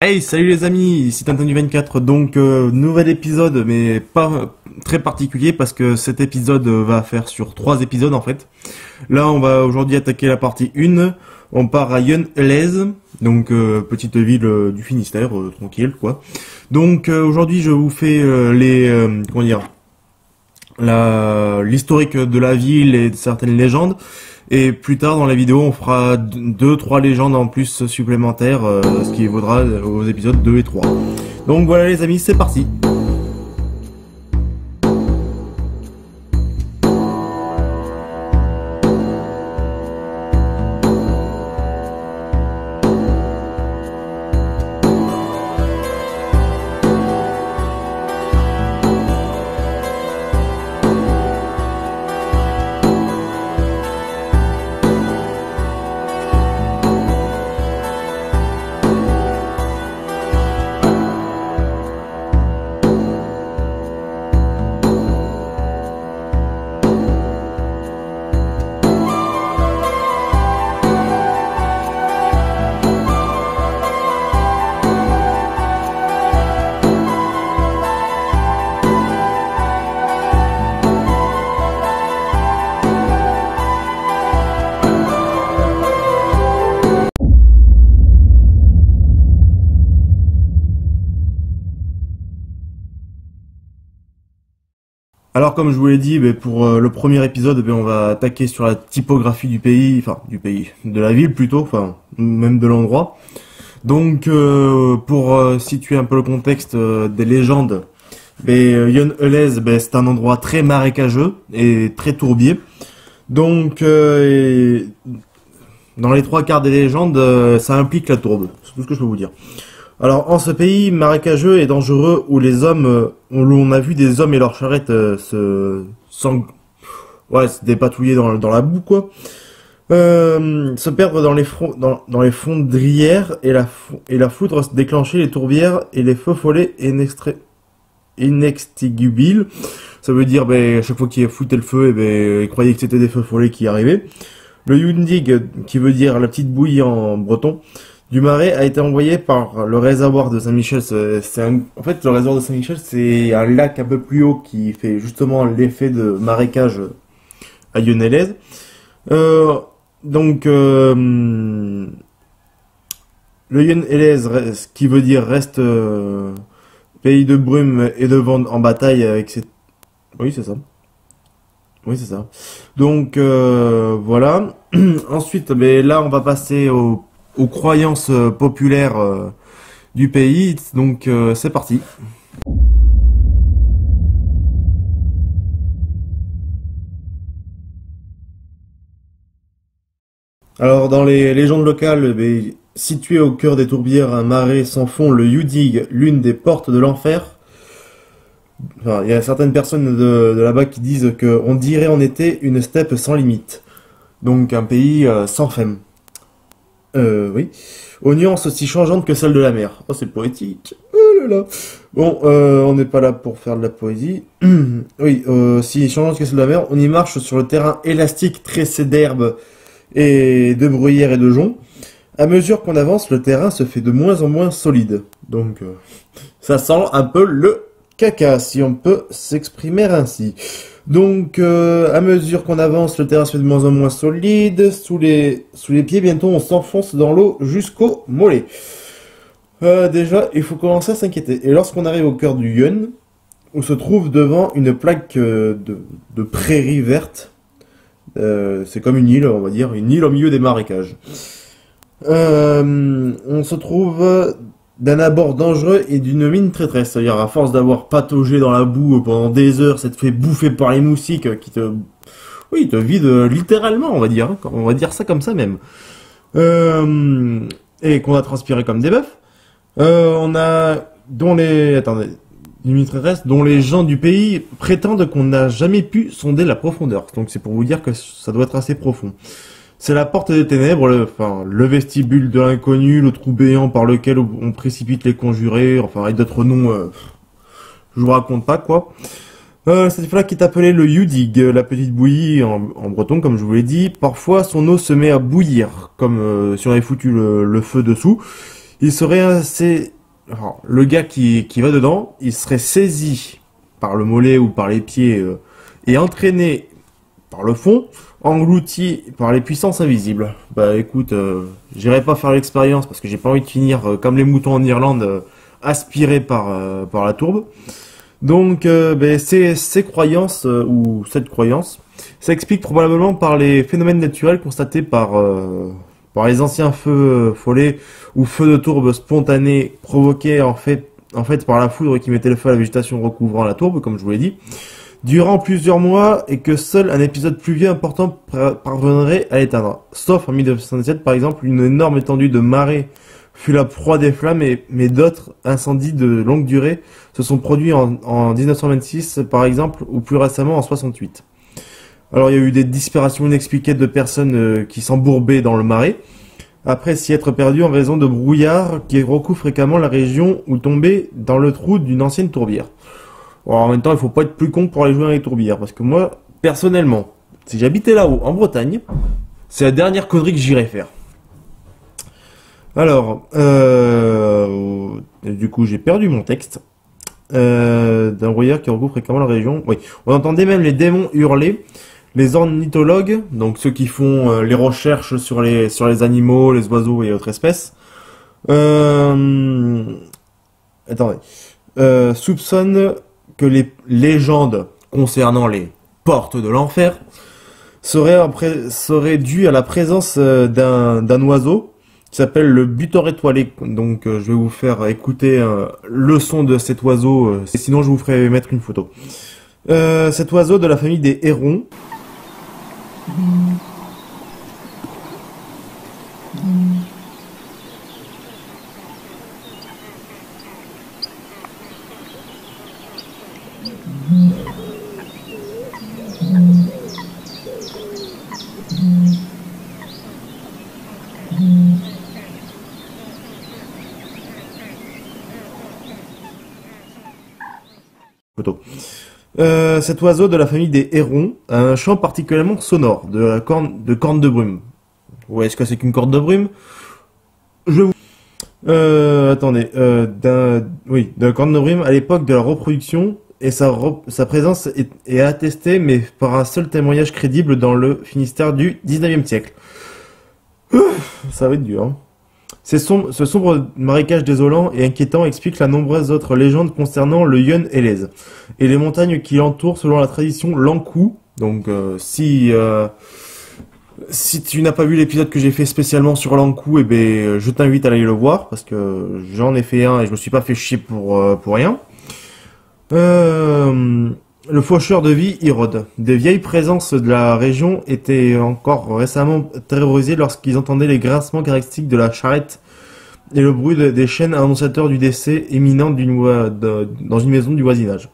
Hey, salut les amis, ici Tintin du 24, donc nouvel épisode, mais pas très particulier parce que cet épisode va faire sur 3 épisodes en fait. Là, on va aujourd'hui attaquer la partie 1, on part à Yonne-Helez, donc petite ville du Finistère, tranquille quoi. Donc aujourd'hui je vous fais comment dire, l'historique de la ville et de certaines légendes. Et plus tard dans la vidéo, on fera 2-3 légendes en plus supplémentaires, ce qui vaudra aux épisodes 2 et 3. Donc voilà les amis, c'est parti. Alors comme je vous l'ai dit, pour le premier épisode, on va attaquer sur la typographie du pays, de la ville plutôt, enfin même de l'endroit. Donc pour situer un peu le contexte des légendes, Yonne-Helez, c'est un endroit très marécageux et très tourbier. Donc dans les 3 quarts des légendes, ça implique la tourbe, c'est tout ce que je peux vous dire. Alors, en ce pays marécageux et dangereux où les hommes, où on a vu des hommes et leurs charrettes se dépatouiller dans la boue, quoi, se perdre dans les fondrières et la foudre se déclencher les tourbières et les feux follets inextinguibles. Ça veut dire, à chaque fois qu'il foutait le feu, ils croyaient que c'était des feux follets qui arrivaient. Le Yundig, qui veut dire la petite bouillie en breton, du marais a été envoyé par le réservoir de Saint-Michel. En fait, le réservoir de Saint-Michel, c'est un lac un peu plus haut qui fait justement l'effet de marécage à Yonne-Helez. Le Yonne-Helez, qui veut dire reste pays de brume et de vent en bataille avec ses... Oui, c'est ça. Oui, c'est ça. Donc, voilà. Ensuite, là, on va passer aux croyances populaires du pays. Donc c'est parti. Alors dans les légendes locales, situé au cœur des tourbières, un marais sans fond, le Yudig, l'une des portes de l'enfer. Enfin, il y a certaines personnes de là-bas qui disent qu'on dirait en été une steppe sans limite. Donc un pays sans femme. Oui. Aux nuances aussi changeantes que celles de la mer. Oh, c'est poétique. Oh là là. Bon, on n'est pas là pour faire de la poésie. Oui, si changeante que celle de la mer, on y marche sur le terrain élastique tressé d'herbes et de bruyères et de joncs. À mesure qu'on avance, le terrain se fait de moins en moins solide. Donc, ça sent un peu le caca, si on peut s'exprimer ainsi. Donc, à mesure qu'on avance, le terrain se fait de moins en moins solide. Sous les pieds, bientôt, on s'enfonce dans l'eau jusqu'au mollet. Déjà, il faut commencer à s'inquiéter. Et lorsqu'on arrive au cœur du Yonne, on se trouve devant une plaque de prairies vertes. C'est comme une île, on va dire, une île au milieu des marécages. On se trouve d'un abord dangereux et d'une mine traîtresse. C'est-à-dire, à force d'avoir pataugé dans la boue pendant des heures, ça te fait bouffer par les moustiques qui te vident littéralement, on va dire. On va dire ça comme ça même. Et qu'on a transpiré comme des bœufs. On a, une mine traîtresse dont les gens du pays prétendent qu'on n'a jamais pu sonder la profondeur. Donc c'est pour vous dire que ça doit être assez profond. C'est la porte des ténèbres, le vestibule de l'inconnu, le trou béant par lequel on précipite les conjurés, enfin, et d'autres noms, je vous raconte pas, quoi. Cette fois-là qui est appelée le Yudig, la petite bouillie en breton, comme je vous l'ai dit. Parfois, son eau se met à bouillir, comme si on avait foutu le feu dessous. Il serait le gars qui va dedans, il serait saisi par le mollet ou par les pieds et entraîné par le fond, englouti par les puissances invisibles. Bah écoute, j'irai pas faire l'expérience parce que j'ai pas envie de finir comme les moutons en Irlande, aspirés par la tourbe. Donc ces croyances ou cette croyance s'explique probablement par les phénomènes naturels constatés par les anciens feux follets ou feux de tourbe spontanés provoqués en fait par la foudre qui mettait le feu à la végétation recouvrant la tourbe, comme je vous l'ai dit, durant plusieurs mois et que seul un épisode pluvieux important parviendrait à l'éteindre. Sauf en 1917 par exemple, une énorme étendue de marée fut la proie des flammes, mais d'autres incendies de longue durée se sont produits en 1926 par exemple, ou plus récemment en 68. Alors il y a eu des disparitions inexpliquées de personnes qui s'embourbaient dans le marais, après s'y être perdues en raison de brouillard qui recouvre fréquemment la région ou tombaient dans le trou d'une ancienne tourbière. Bon, en même temps, il faut pas être plus con pour aller jouer dans les tourbières, parce que moi, personnellement, si j'habitais là-haut, en Bretagne, c'est la dernière connerie que j'irais faire. Alors, du coup, j'ai perdu mon texte. D'un brouillard qui recouvre fréquemment la région. Oui, on entendait même les démons hurler. Les ornithologues, donc ceux qui font les recherches sur les animaux, les oiseaux et autres espèces, attendez, soupçonnent que les légendes concernant les portes de l'enfer seraient dues à la présence d'un oiseau qui s'appelle le butor étoilé. Donc je vais vous faire écouter le son de cet oiseau, et sinon je vous ferai mettre une photo. Cet oiseau de la famille des hérons. Photo. Cet oiseau de la famille des hérons a un chant particulièrement sonore, de corne de brume. Ouais, est-ce que c'est qu'une corne de brume? Je vous... attendez, de corne de brume à l'époque de la reproduction, et sa présence est attestée, mais par un seul témoignage crédible dans le Finistère du 19e siècle. Ça va être dur, hein. Ce sombre marécage désolant et inquiétant explique la nombreuse autres légendes concernant le Yonne Élèze et les montagnes qui l'entourent selon la tradition Lankou. Donc si tu n'as pas vu l'épisode que j'ai fait spécialement sur Lankou, eh ben je t'invite à aller le voir parce que j'en ai fait un et je me suis pas fait chier pour rien. Le faucheur de vie Hérode. Des vieilles présences de la région étaient encore récemment terrorisées lorsqu'ils entendaient les grincements caractéristiques de la charrette et le bruit des chaînes annonciateurs du décès imminent dans une maison du voisinage.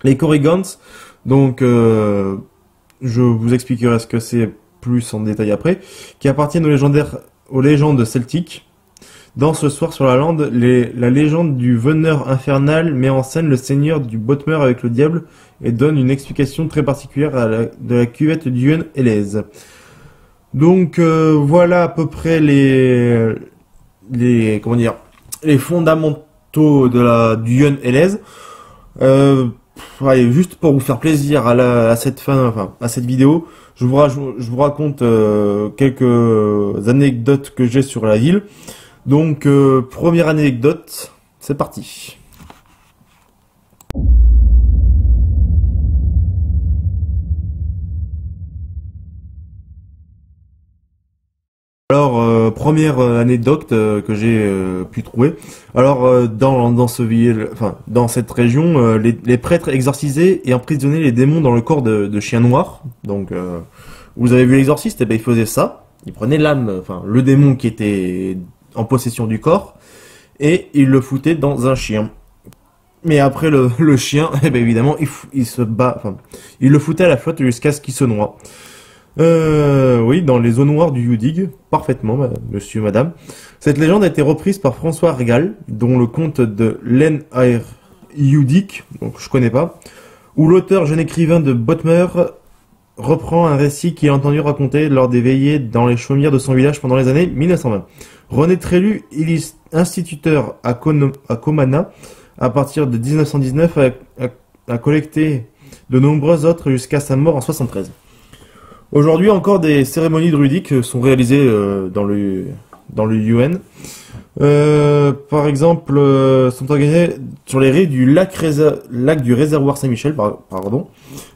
Les Corrigans, donc je vous expliquerai ce que c'est plus en détail après, qui appartiennent aux légendes celtiques. Dans Ce soir sur la lande, la légende du veneur infernal met en scène le seigneur du Bothmer avec le diable et donne une explication très particulière de la cuvette du Yonne Élèze. Donc voilà à peu près les fondamentaux du Yonne Élèze. Allez, juste pour vous faire plaisir à cette vidéo, je vous raconte quelques anecdotes que j'ai sur la ville. Donc, première anecdote, c'est parti. Alors, première anecdote que j'ai pu trouver. Alors, dans cette région, les prêtres exorcisaient et emprisonnaient les démons dans le corps de chiens noirs. Donc, vous avez vu l'exorciste, eh ben, il faisait ça. Il prenait l'âme, le démon qui était en possession du corps, et il le foutait dans un chien. Mais après le chien, eh ben évidemment, il le foutait à la flotte jusqu'à ce qu'il se noie. Oui, dans les eaux noires du Udig, parfaitement, monsieur, madame. Cette légende a été reprise par François Régal, dont le conte de Len Udig, donc je connais pas, où l'auteur jeune écrivain de Bothmer reprend un récit qu'il a entendu raconter lors des veillées dans les chaumières de son village pendant les années 1920. René Trélu, instituteur à Comana, à partir de 1919, a collecté de nombreuses autres jusqu'à sa mort en 73. Aujourd'hui, encore des cérémonies druidiques sont réalisées dans le UN. Par exemple, sont organisées sur les rives du lac du réservoir Saint-Michel, pardon.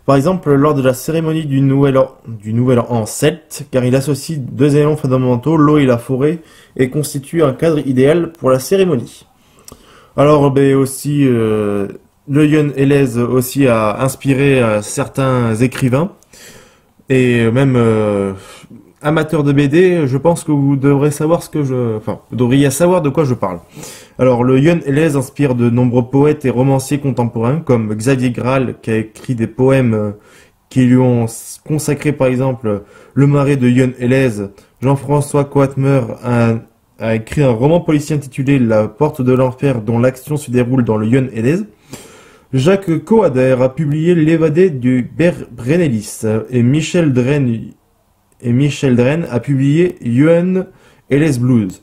Par exemple, lors de la cérémonie du Nouvel An celte, car il associe deux éléments fondamentaux, l'eau et la forêt, et constitue un cadre idéal pour la cérémonie. Alors, aussi, le Yun Elez aussi a inspiré certains écrivains, et même amateurs de BD, je pense que vous devrez savoir vous devriez savoir de quoi je parle. Alors, le Yun Elez inspire de nombreux poètes et romanciers contemporains, comme Xavier Graal, qui a écrit des poèmes qui lui ont consacré, par exemple, Le Marais de Yun Elez. Jean-François Coatmer a écrit un roman policier intitulé La Porte de l'Enfer, dont l'action se déroule dans le Yun Elez. Jacques Coader a publié L'évadé du Brennelis, et Michel Dren a publié Yun Elez Blues.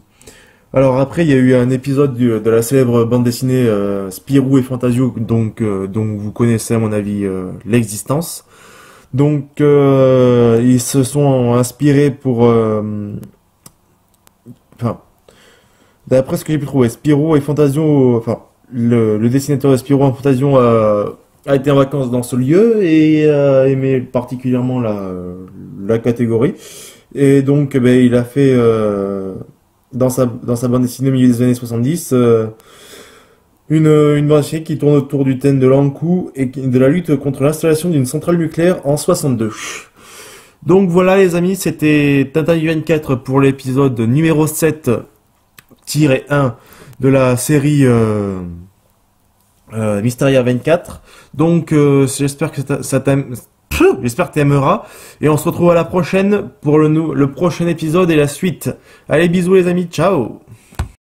Alors après, il y a eu un épisode de la célèbre bande dessinée Spirou et Fantasio, dont vous connaissez à mon avis l'existence. Donc ils se sont inspirés pour... d'après ce que j'ai pu trouver, Spirou et Fantasio... le dessinateur de Spirou et Fantasio a été en vacances dans ce lieu et aimait particulièrement la catégorie. Et donc, il a fait... dans sa bande dessinée au milieu des années 70, une bande dessinée qui tourne autour du thème de l'Ankou et de la lutte contre l'installation d'une centrale nucléaire en 62. Donc voilà les amis, c'était Tintin U24 pour l'épisode numéro 7-1 de la série Mysteria 24. Donc j'espère que j'espère que tu aimeras. Et on se retrouve à la prochaine pour le prochain épisode et la suite. Allez, bisous les amis, ciao!